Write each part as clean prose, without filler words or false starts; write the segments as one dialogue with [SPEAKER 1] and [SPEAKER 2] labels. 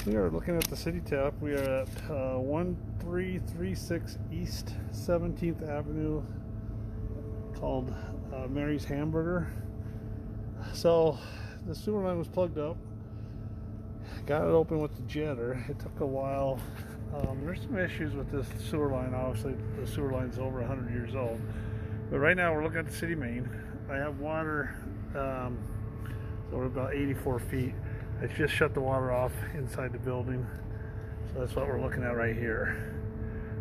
[SPEAKER 1] We are looking at the city tap. We are at 1336 East 17th Avenue, called Mary's Hamburger. So the sewer line was plugged up. Got it open with the jetter. It took a while. There's some issues with this sewer line. Obviously, the sewer line's over 100 years old. But right now we're looking at the city main. I have water, so we're about 84 feet. I just shut the water off inside the building. So that's what we're looking at right here.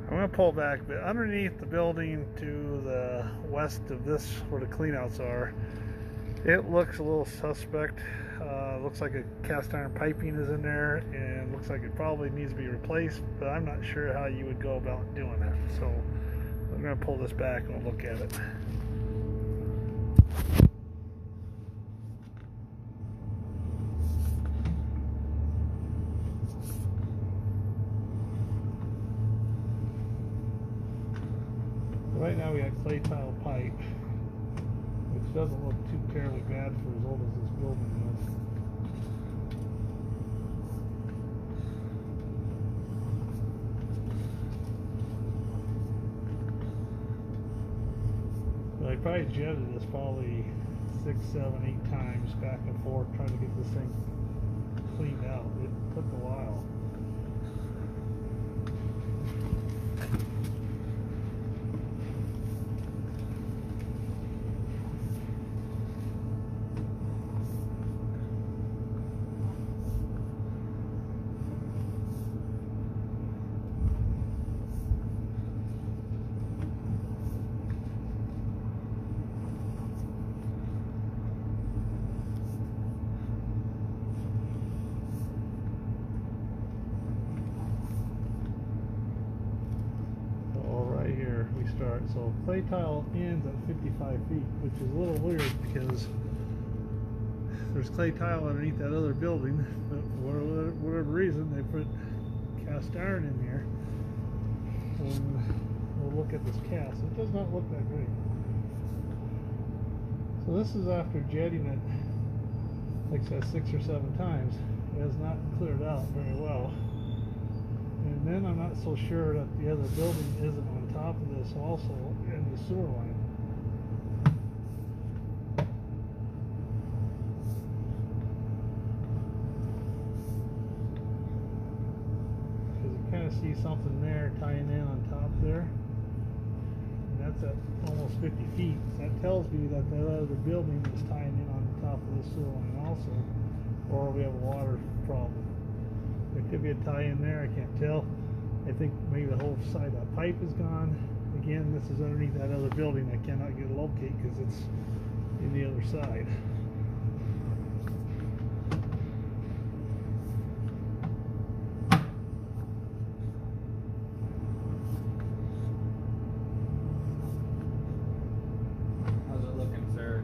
[SPEAKER 1] I'm going to pull back, but underneath the building to the west of this, where the cleanouts are, it looks a little suspect. Looks like a cast iron piping is in there, and looks like it probably needs to be replaced, but I'm not sure how you would go about doing that. So I'm going to pull this back and we'll look at it. Right now we got clay tile pipe, which doesn't look too terribly bad for as old as this building is. But I probably jetted this probably 6, 7, 8 times back and forth trying to get this thing cleaned out. It took a while. Here we start. So clay tile ends at 55 feet, which is a little weird because there's clay tile underneath that other building, but for whatever reason they put cast iron in here. And we'll look at this cast. It does not look that great. So this is after jetting it, like I said, 6 or 7 times. It has not cleared out very well. And then I'm not so sure that the other building isn't on top of this also in the sewer line. Because you kind of see something there tying in on top there. And that's at almost 50 feet. So that tells me that that other building is tying in on top of the sewer line also. Or we have a water problem. There could be a tie in there, I can't tell. I think maybe the whole side of that pipe is gone. Again, this is underneath that other building. I cannot get a locate because it's in the other side.
[SPEAKER 2] How's it looking, sir?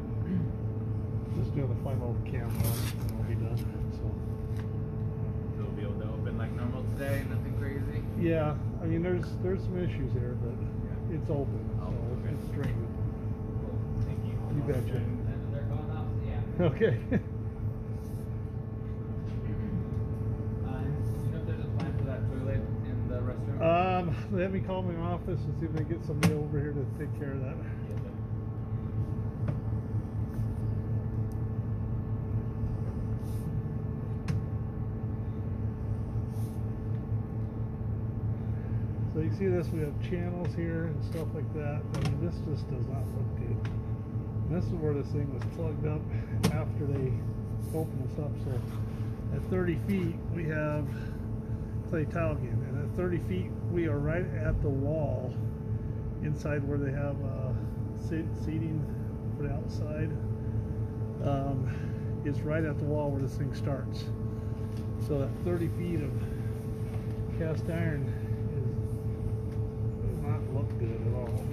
[SPEAKER 1] Just doing the final camera and we'll be done. So
[SPEAKER 2] You'll be able to open like normal today, nothing crazy?
[SPEAKER 1] yeah, I mean there's some issues here, but
[SPEAKER 2] Yeah.
[SPEAKER 1] it's open,
[SPEAKER 2] Oh,
[SPEAKER 1] so
[SPEAKER 2] okay.
[SPEAKER 1] it's drained.
[SPEAKER 2] Cool. Thank you.
[SPEAKER 1] You betcha.
[SPEAKER 2] And they're going up, yeah.
[SPEAKER 1] Okay.
[SPEAKER 2] You know if there's a plan for that toilet in the restroom?
[SPEAKER 1] Let me call my office and see if they get somebody over here to take care of that.
[SPEAKER 2] Yeah,
[SPEAKER 1] So you see this, we have channels here and stuff like that. I mean, this just does not look good. And this is where this thing was plugged up after they opened this up. So at 30 feet, we have clay tile again. And at 30 feet, we are right at the wall inside where they have seating for the outside. It's right at the wall where this thing starts. So that 30 feet of cast iron does not look good at all.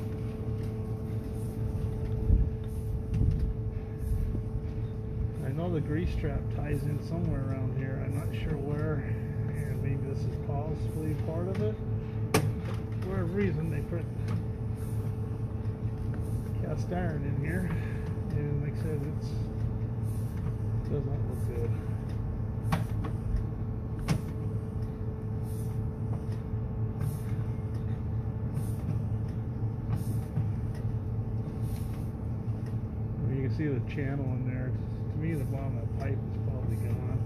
[SPEAKER 1] I know the grease trap ties in somewhere around here. I'm not sure where, and maybe this is possibly part of it. For whatever reason, they put cast iron in here, and like I said, it does not look good. good channel in there. To me, the bottom of the pipe is probably gone.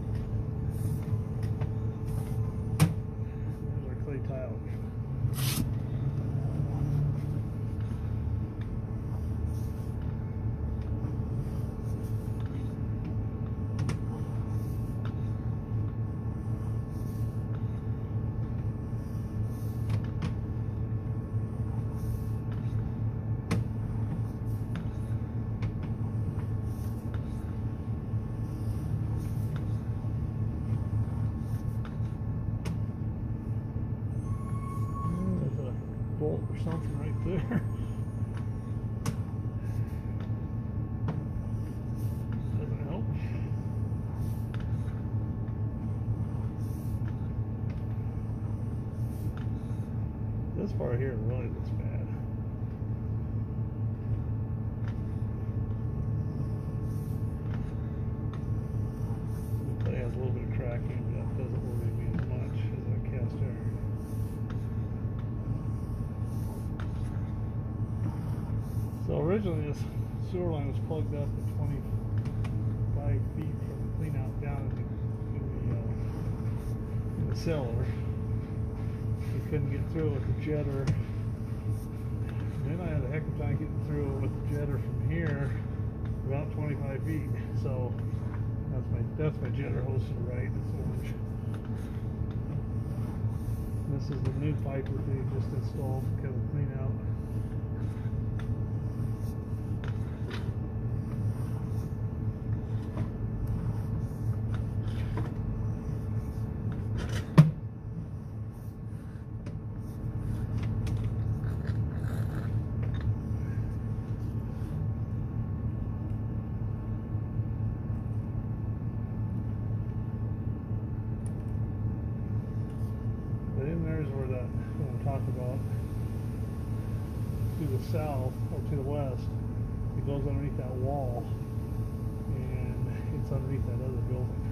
[SPEAKER 1] There's our clay tile again. Bolt or something right there. Doesn't help. This part here really looks bad. The clay has a little bit of cracking, but that doesn't worry me as much as that cast iron. So originally this sewer line was plugged up at 25 feet from the clean out down in the cellar. We couldn't get through with the jetter. Then I had a heck of a time getting through with the jetter from here about 25 feet. So that's my jetter hose to the right. It's orange. This is the new pipe that they just installed because of clean out. But in there's where that, what I'm talking about, to the south or to the west, it goes underneath that wall, and it's underneath that other building.